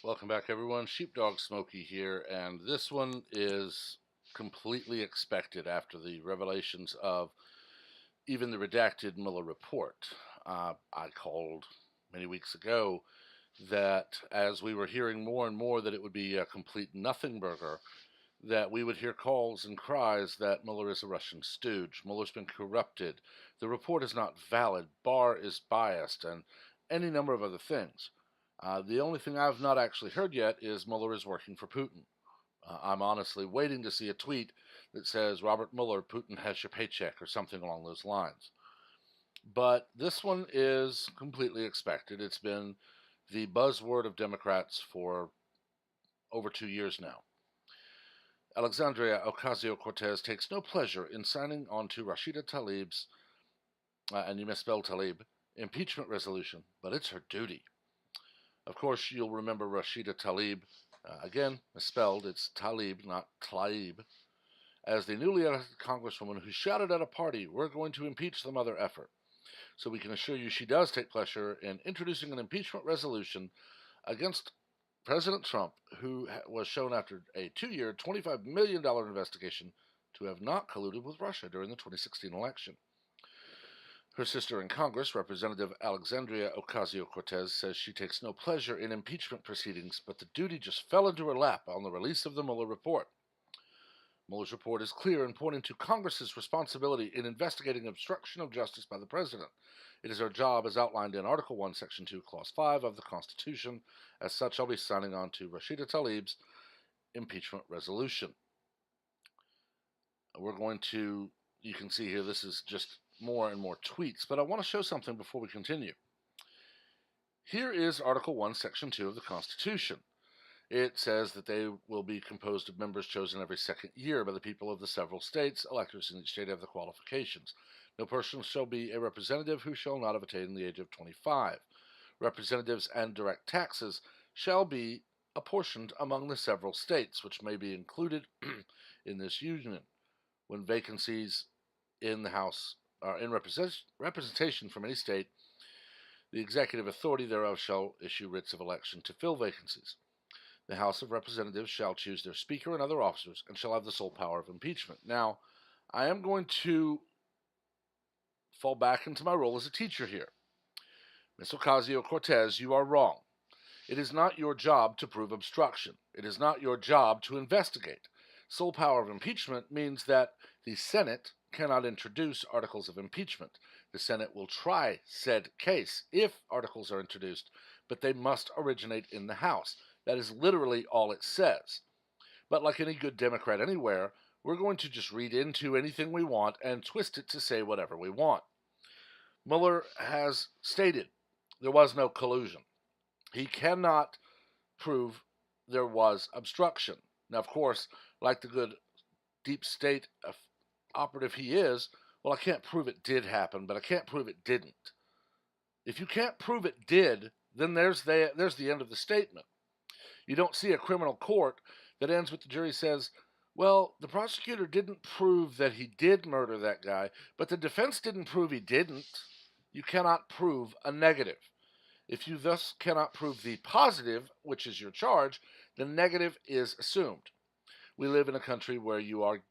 Welcome back, everyone. Sheepdog Smokey here, and this one is completely expected after the revelations of even the redacted Mueller report. I called many weeks ago that as we were hearing more and more that it would be a complete nothing burger, that we would hear calls and cries that Mueller is a Russian stooge. Mueller's been corrupted. The report is not valid. Barr is biased, and any number of other things. The only thing I've not actually heard yet is Mueller is working for Putin. I'm honestly waiting to see a tweet that says, Robert Mueller, Putin has your paycheck, or something along those lines. But this one is completely expected. It's been the buzzword of Democrats for over 2 years now. Alexandria Ocasio Cortez takes no pleasure in signing on to Rashida Tlaib's, and you misspelled Tlaib, impeachment resolution, but it's her duty. Of course, you'll remember Rashida Tlaib, again, misspelled, it's Tlaib, not Tlaib, as the newly elected congresswoman who shouted at a party, "We're going to impeach the mother effer." So we can assure you she does take pleasure in introducing an impeachment resolution against President Trump, who was shown after a 2 year, $25 million investigation to have not colluded with Russia during the 2016 election. Her sister in Congress, Representative Alexandria Ocasio Cortez, says she takes no pleasure in impeachment proceedings, but the duty just fell into her lap on the release of the Mueller report. Mueller's report is clear in pointing to Congress's responsibility in investigating obstruction of justice by the president. It is our job, as outlined in Article 1, Section 2, Clause 5 of the Constitution. As such, I'll be signing on to Rashida Tlaib's impeachment resolution. We're going to, you can see here, this is just more and more tweets, but I want to show something before we continue. Here is Article 1, Section 2 of the Constitution. It says that they will be composed of members chosen every second year by the people of the several states. Electors in each state have the qualifications. No person shall be a representative who shall not have attained the age of 25. Representatives and direct taxes shall be apportioned among the several states, which may be included in this union. When vacancies in the House are in representation from any state, the executive authority thereof shall issue writs of election to fill vacancies. The House of Representatives shall choose their Speaker and other officers, and shall have the sole power of impeachment. Now, I am going to fall back into my role as a teacher here. Ms. Ocasio Cortez, you are wrong. It is not your job to prove obstruction. It is not your job to investigate. Sole power of impeachment means that the Senate cannot introduce articles of impeachment. The Senate will try said case if articles are introduced, but they must originate in the House. That is literally all it says. But like any good Democrat anywhere, we're going to just read into anything we want and twist it to say whatever we want. Mueller has stated there was no collusion. He cannot prove there was obstruction. Now, of course, like the good deep state operative he is, well, I can't prove it did happen, but I can't prove it didn't. If you can't prove it did, then there's the end of the statement. You don't see a criminal court that ends with the jury says, well, the prosecutor didn't prove that he did murder that guy, but the defense didn't prove he didn't. You cannot prove a negative. If you thus cannot prove the positive, which is your charge, the negative is assumed. We live in a country where you are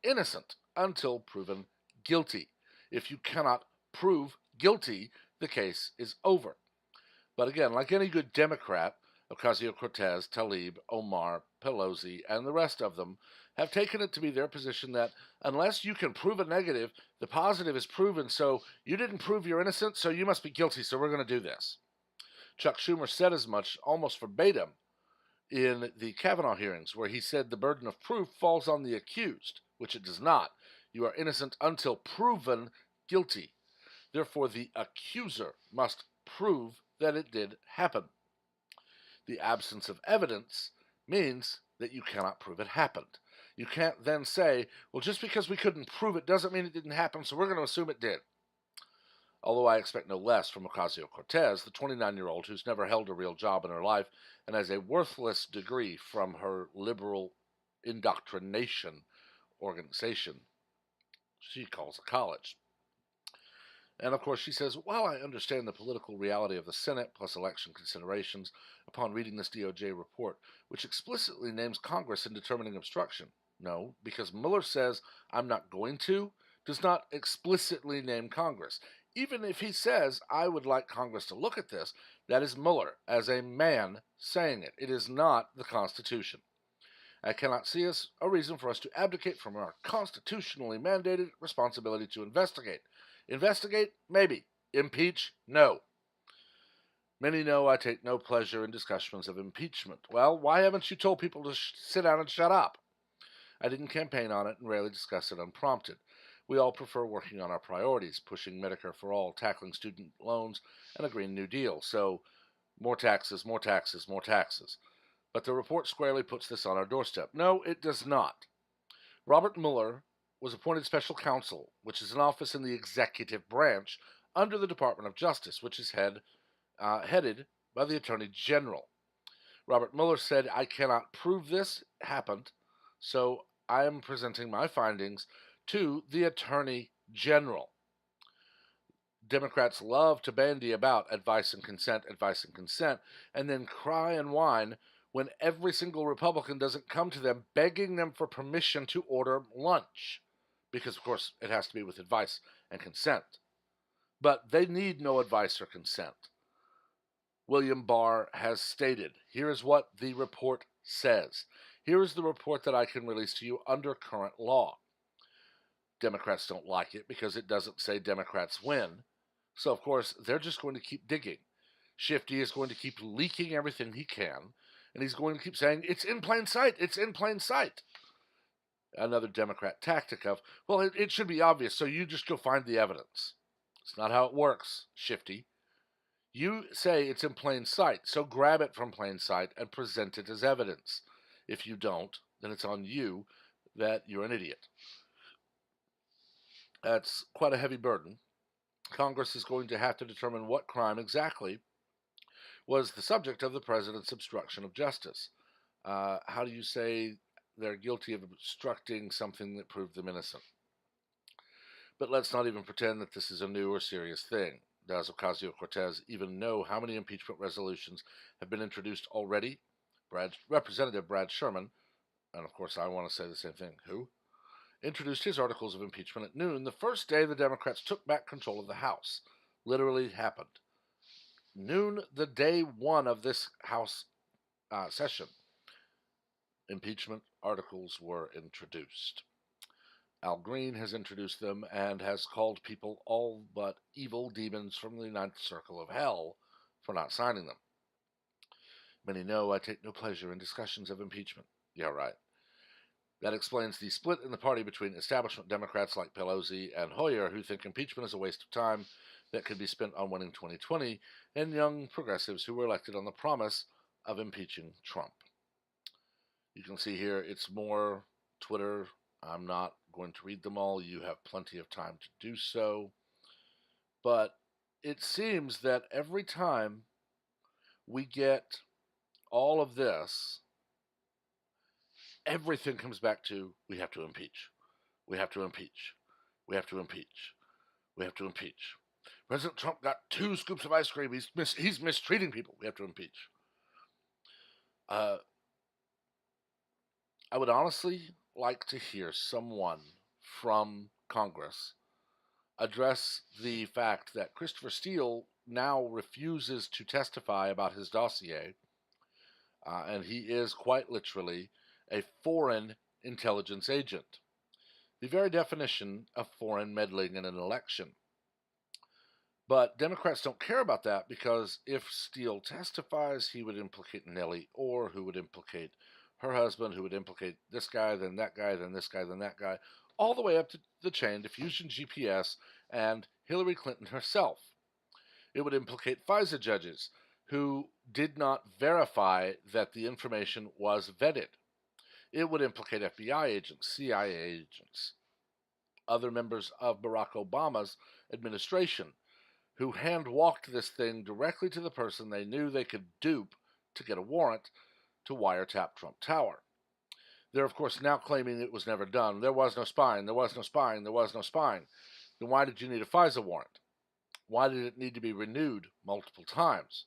innocent until proven guilty. If you cannot prove guilty, the case is over. But again, like any good Democrat, Ocasio Cortez, Tlaib, Omar, Pelosi, and the rest of them have taken it to be their position that unless you can prove a negative, the positive is proven, so you didn't prove you're innocent, so you must be guilty, so we're going to do this. Chuck Schumer said as much, almost verbatim, in the Kavanaugh hearings, where he said the burden of proof falls on the accused, which it does not. You are innocent until proven guilty. Therefore, the accuser must prove that it did happen. The absence of evidence means that you cannot prove it happened. You can't then say, well, just because we couldn't prove it doesn't mean it didn't happen, so we're going to assume it did. Although I expect no less from Ocasio Cortez, the 29-year-old who's never held a real job in her life and has a worthless degree from her liberal indoctrination organization she calls a college. And of course, she says, while I understand the political reality of the Senate plus election considerations upon reading this DOJ report, which explicitly names Congress in determining obstruction. No, because Mueller says, I'm not going to, does not explicitly name Congress. Even if he says, I would like Congress to look at this, that is Mueller as a man saying it. It is not the Constitution. I cannot see a reason for us to abdicate from our constitutionally mandated responsibility to investigate. Investigate? Maybe. Impeach? No. Many know I take no pleasure in discussions of impeachment. Well, why haven't you told people to sit down and shut up? I didn't campaign on it and rarely discuss it unprompted. We all prefer working on our priorities, pushing Medicare for all, tackling student loans, and a Green New Deal. So, more taxes, more taxes, more taxes. But the report squarely puts this on our doorstep. No, it does not. Robert Mueller was appointed special counsel, which is an office in the executive branch under the Department of Justice, which is headed by the Attorney General. Robert Mueller said, I cannot prove this happened, so I am presenting my findings to the Attorney General. Democrats love to bandy about advice and consent, and then cry and whine when every single Republican doesn't come to them begging them for permission to order lunch. Because, of course, it has to be with advice and consent. But they need no advice or consent. William Barr has stated, here is what the report says. Here is the report that I can release to you under current law. Democrats don't like it because it doesn't say Democrats win. So, of course, they're just going to keep digging. Shifty is going to keep leaking everything he can, and he's going to keep saying, it's in plain sight, it's in plain sight. Another Democrat tactic of, well, it should be obvious, so you just go find the evidence. It's not how it works, Shifty. You say it's in plain sight, so grab it from plain sight and present it as evidence. If you don't, then it's on you that you're an idiot. That's quite a heavy burden. Congress is going to have to determine what crime exactly was the subject of the president's obstruction of justice. How do you say they're guilty of obstructing something that proved them innocent? But let's not even pretend that this is a new or serious thing. Does Ocasio-Cortez even know how many impeachment resolutions have been introduced already? Representative Brad Sherman, and of course I want to say the same thing, who? Introduced his articles of impeachment at noon, the first day the Democrats took back control of the House. Literally happened. Noon, the day one of this House session, impeachment articles were introduced. Al Green has introduced them and has called people all but evil demons from the ninth circle of hell for not signing them. Many know I take no pleasure in discussions of impeachment. Yeah, right. That explains the split in the party between establishment Democrats like Pelosi and Hoyer, who think impeachment is a waste of time that could be spent on winning 2020, and young progressives who were elected on the promise of impeaching Trump. You can see here it's more Twitter. I'm not going to read them all. You have plenty of time to do so. But it seems that every time we get all of this, everything comes back to we have to impeach. We have to impeach. We have to impeach. We have to impeach. President Trump got 2 scoops of ice cream. He's mistreating people. We have to impeach. I would honestly like to hear someone from Congress address the fact that Christopher Steele now refuses to testify about his dossier, and he is quite literally a foreign intelligence agent. The very definition of foreign meddling in an election. But Democrats don't care about that because if Steele testifies, he would implicate Nellie Orr, who would implicate her husband, who would implicate this guy, then that guy, then this guy, then that guy, all the way up to the chain to Fusion GPS and Hillary Clinton herself. It would implicate FISA judges who did not verify that the information was vetted. It would implicate FBI agents, CIA agents, other members of Barack Obama's administration who hand-walked this thing directly to the person they knew they could dupe to get a warrant to wiretap Trump Tower. They're, of course, now claiming it was never done. There was no spying, there was no spying, there was no spying. Then why did you need a FISA warrant? Why did it need to be renewed multiple times?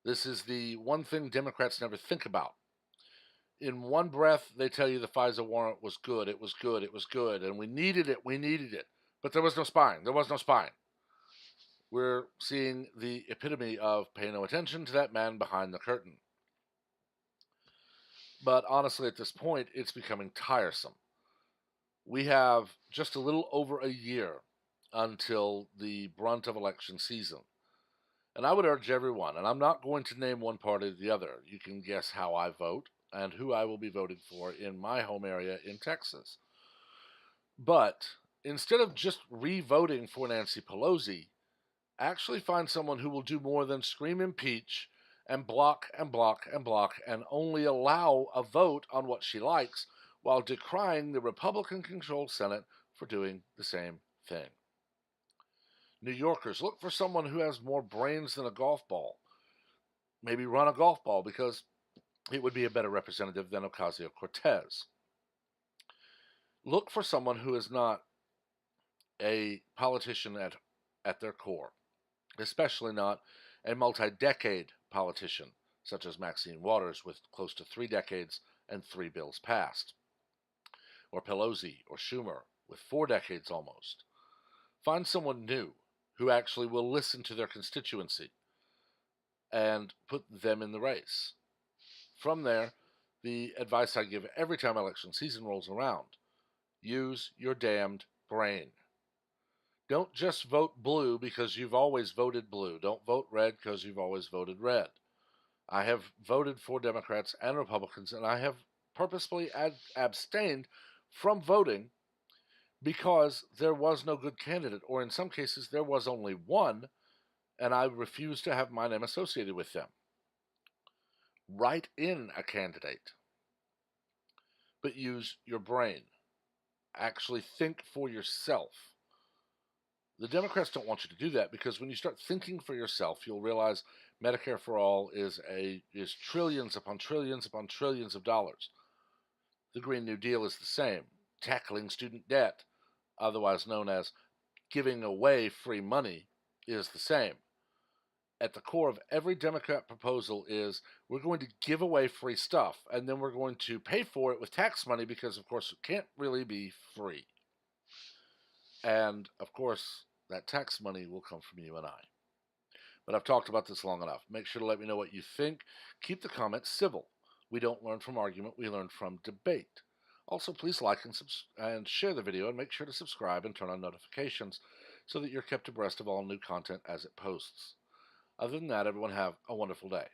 This is the one thing Democrats never think about. In one breath, they tell you the FISA warrant was good, it was good, it was good, and we needed it. But there was no spying. There was no spying. We're seeing the epitome of pay no attention to that man behind the curtain. But honestly, at this point, it's becoming tiresome. We have just a little over a year until the brunt of election season. And I would urge everyone, and I'm not going to name one party or the other, you can guess how I vote and who I will be voting for in my home area in Texas. But instead of just re-voting for Nancy Pelosi, actually find someone who will do more than scream impeach and block and block and block and only allow a vote on what she likes while decrying the Republican-controlled Senate for doing the same thing. New Yorkers, look for someone who has more brains than a golf ball. Maybe run a golf ball because it would be a better representative than Ocasio-Cortez. Look for someone who is not a politician at their core, especially not a multi-decade politician such as Maxine Waters with close to 3 decades and 3 bills passed, or Pelosi or Schumer with 4 decades almost. Find someone new who actually will listen to their constituency and put them in the race. From there, the advice I give every time election season rolls around: use your damned brain. Don't just vote blue because you've always voted blue. Don't vote red because you've always voted red. I have voted for Democrats and Republicans, and I have purposefully abstained from voting because there was no good candidate, or in some cases there was only one, and I refused to have my name associated with them. Write in a candidate, but use your brain. Actually think for yourself. The Democrats don't want you to do that because when you start thinking for yourself, you'll realize Medicare for All is trillions upon trillions upon trillions of dollars. The Green New Deal is the same. Tackling student debt, otherwise known as giving away free money, is the same. At the core of every Democrat proposal is we're going to give away free stuff, and then we're going to pay for it with tax money because, of course, it can't really be free. And, of course, that tax money will come from you and I. But I've talked about this long enough. Make sure to let me know what you think. Keep the comments civil. We don't learn from argument, we learn from debate. Also, please like and share the video, and make sure to subscribe and turn on notifications so that you're kept abreast of all new content as it posts. Other than that, everyone have a wonderful day.